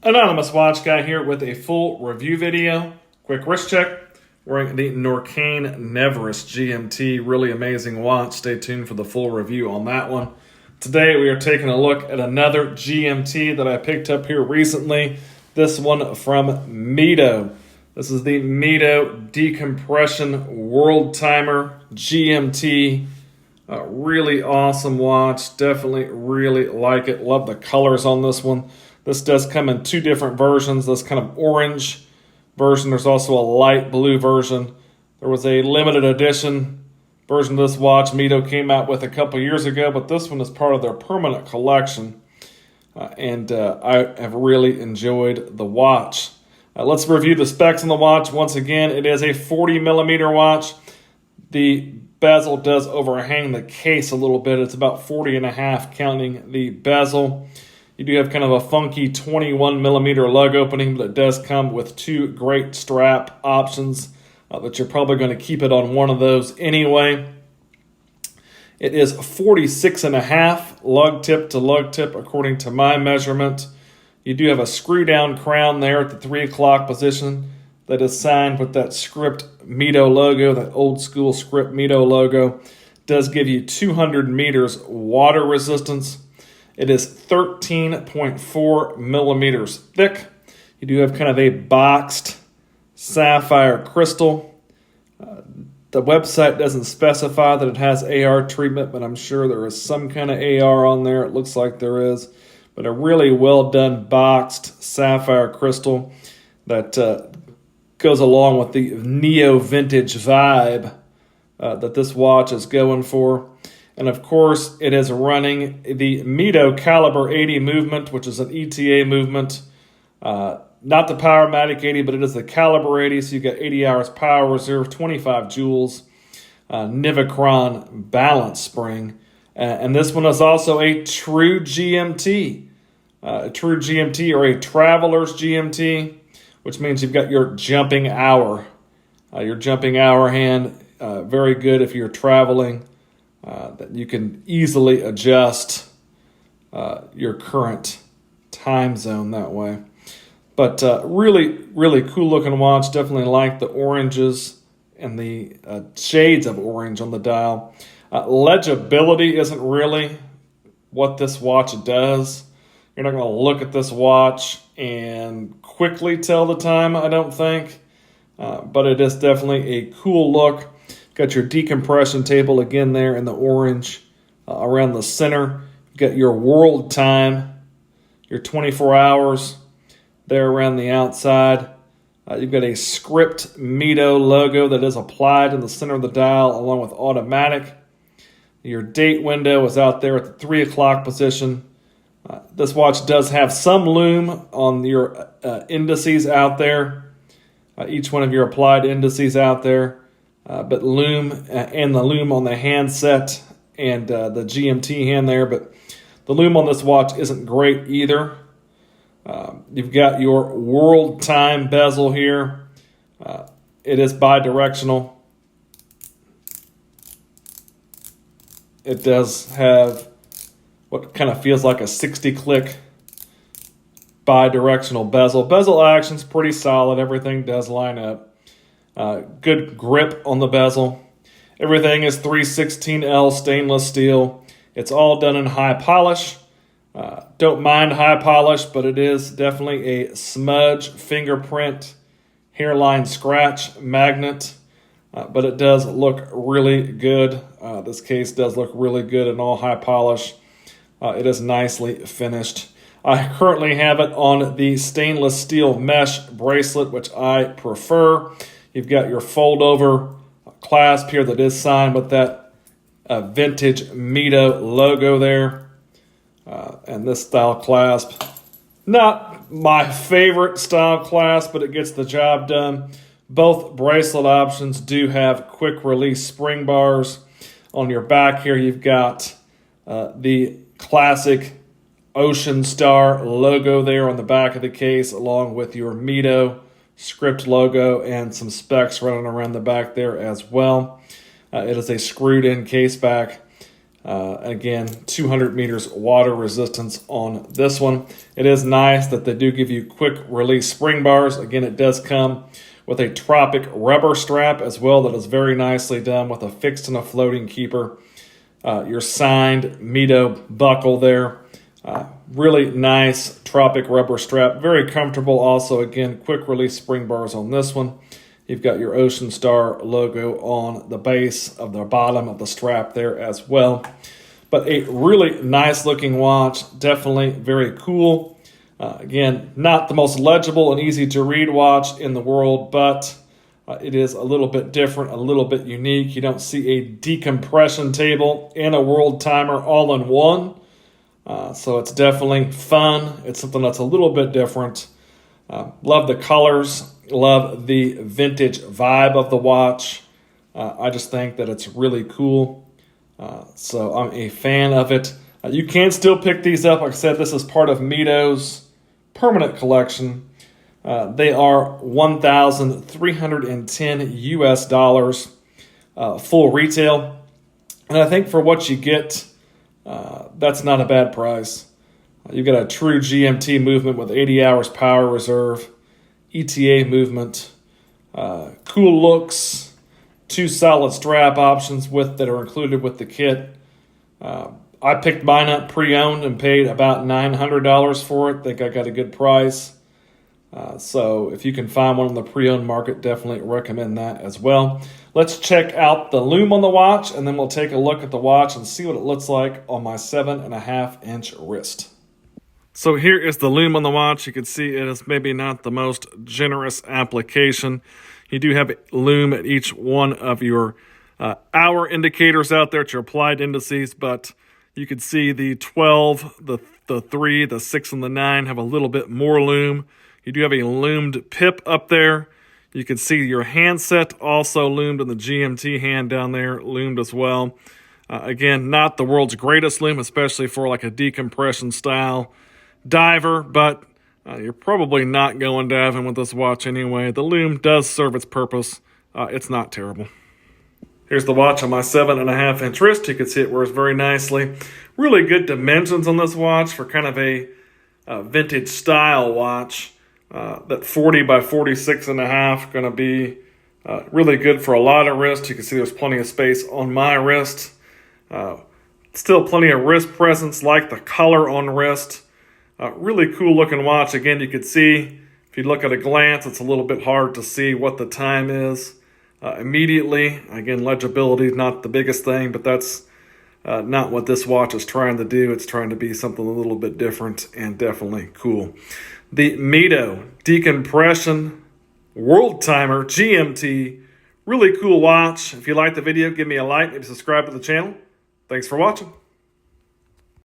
Anonymous Watch Guy here with a full review video. Quick wrist check. Wearing the Norcane Neverest GMT. Really amazing watch. Stay tuned for the full review on that one. Today we are taking a look at another GMT that I picked up here recently. This one from Mido. This is the Mido Decompression Worldtimer GMT. Really awesome watch. Definitely really like it. Love the colors on this one. This does come in two different versions. This kind of orange version. There's also a light blue version. There was a limited edition version of this watch Mido came out with a couple years ago, but this one is part of their permanent collection. I have really enjoyed the watch. Let's review the specs on the watch. Once again, it is a 40 millimeter watch. The bezel does overhang the case a little bit. It's about 40 and a half counting the bezel. You do have kind of a funky 21 millimeter lug opening, but it does come with two great strap options that you're probably going to keep it on one of those anyway. It is 46 and a half lug tip to lug tip according to my measurement. You do have a screw down crown there at the 3 o'clock position that is signed with that script Mido logo, that old school script Mido logo. It does give you 200 meters water resistance. It is 13.4 millimeters thick. You do have kind of a boxed sapphire crystal. The website doesn't specify that it has AR treatment, but I'm sure there is some kind of AR on there. It looks like there is. But a really well done boxed sapphire crystal that goes along with the neo-vintage vibe that this watch is going for. And of course, it is running the Mido Caliber 80 movement, which is an ETA movement. Not the Powermatic 80, but it is the Caliber 80, so you get 80 hours power reserve, 25 joules, Nivacron balance spring. And this one is also a true GMT. A true GMT or a traveler's GMT, which means you've got your jumping hour. Your jumping hour hand, very good if you're traveling. That you can easily adjust your current time zone that way. But really, really cool looking watch. Definitely like the oranges and the shades of orange on the dial. Legibility isn't really what this watch does. You're not going to look at this watch and quickly tell the time, I don't think. But it is definitely a cool look. Got your decompression table again there in the orange around the center. You got your world time, your 24 hours there around the outside. You've got a script Mido logo that is applied in the center of the dial along with automatic. Your date window is out there at the 3 o'clock position. This watch does have some lume on your indices out there. Each one of your applied indices out there. But lume and the lume on the handset and the GMT hand there. But the lume on this watch isn't great either. You've got your world time bezel here. It is bi-directional. It does have what kind of feels like a 60-click bi-directional bezel. Bezel action's pretty solid. Everything does line up. Good grip on the bezel. Everything is 316L stainless steel. It's all done in high polish. Don't mind high polish, but it is definitely a smudge, fingerprint, hairline scratch magnet. But it does look really good. This case does look really good in all high polish. It is nicely finished. I currently have it on the stainless steel mesh bracelet, which I prefer. You've got your fold-over clasp here that is signed with that vintage Mido logo there. And this style clasp, not my favorite style clasp, but it gets the job done. Both bracelet options do have quick-release spring bars. On your back here, you've got the classic Ocean Star logo there on the back of the case, along with your Mido script logo and some specs running around the back there as well. It is a screwed in case back. Again, 200 meters water resistance on this one. It is nice that they do give you quick release spring bars. Again, it does come with a Tropic rubber strap as well that is very nicely done with a fixed and a floating keeper. Your signed Mido buckle there. Really nice Tropic rubber strap. Very comfortable also. Again, quick release spring bars on this one. You've got your Ocean Star logo on the base of the bottom of the strap there as well. But a really nice looking watch. Definitely very cool. Again, not the most legible and easy to read watch in the world, but it is a little bit different, a little bit unique. You don't see a decompression table and a Worldtimer all in one. So it's definitely fun. It's something that's a little bit different. Love the colors. Love the vintage vibe of the watch. I just think that it's really cool. So I'm a fan of it. You can still pick these up. Like I said, this is part of Mido's permanent collection. They are $1,310 US, full retail. And I think for what you get, that's not a bad price. You've got a true GMT movement with 80 hours power reserve, ETA movement, cool looks, 2 solid strap options that are included with the kit. I picked mine up pre-owned and paid about $900 for it. Think I got a good price. So if you can find one on the pre-owned market, definitely recommend that as well. Let's check out the lume on the watch, and then we'll take a look at the watch and see what it looks like on my 7.5-inch wrist. So here is the lume on the watch. You can see it is maybe not the most generous application. You do have lume at each one of your hour indicators out there at your applied indices, but you can see the 12, the 3, the 6, and the 9 have a little bit more lume. You do have a loomed pip up there. You can see your handset also loomed, and the GMT hand down there loomed as well. Again, not the world's greatest lume, especially for like a decompression style diver, but you're probably not going diving with this watch anyway. The lume does serve its purpose. It's not terrible. Here's the watch on my 7.5-inch wrist. You can see it wears very nicely. Really good dimensions on this watch for kind of a vintage style watch. That 40 by 46.5 going to be really good for a lot of wrists. You can see there's plenty of space on my wrist. Still plenty of wrist presence, like the color on wrist. Really cool looking watch. Again, you can see, if you look at a glance, it's a little bit hard to see what the time is immediately. Again, legibility is not the biggest thing, but that's not what this watch is trying to do. It's trying to be something a little bit different and definitely cool. The Mido Decompression Worldtimer GMT. Really cool watch. If you liked the video, give me a like, maybe subscribe to the channel. Thanks for watching.